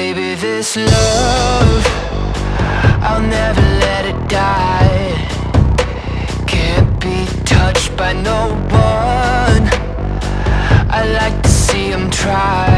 Baby, this love, I'll never let it die. Can't be touched by no one. I like to see 'em try.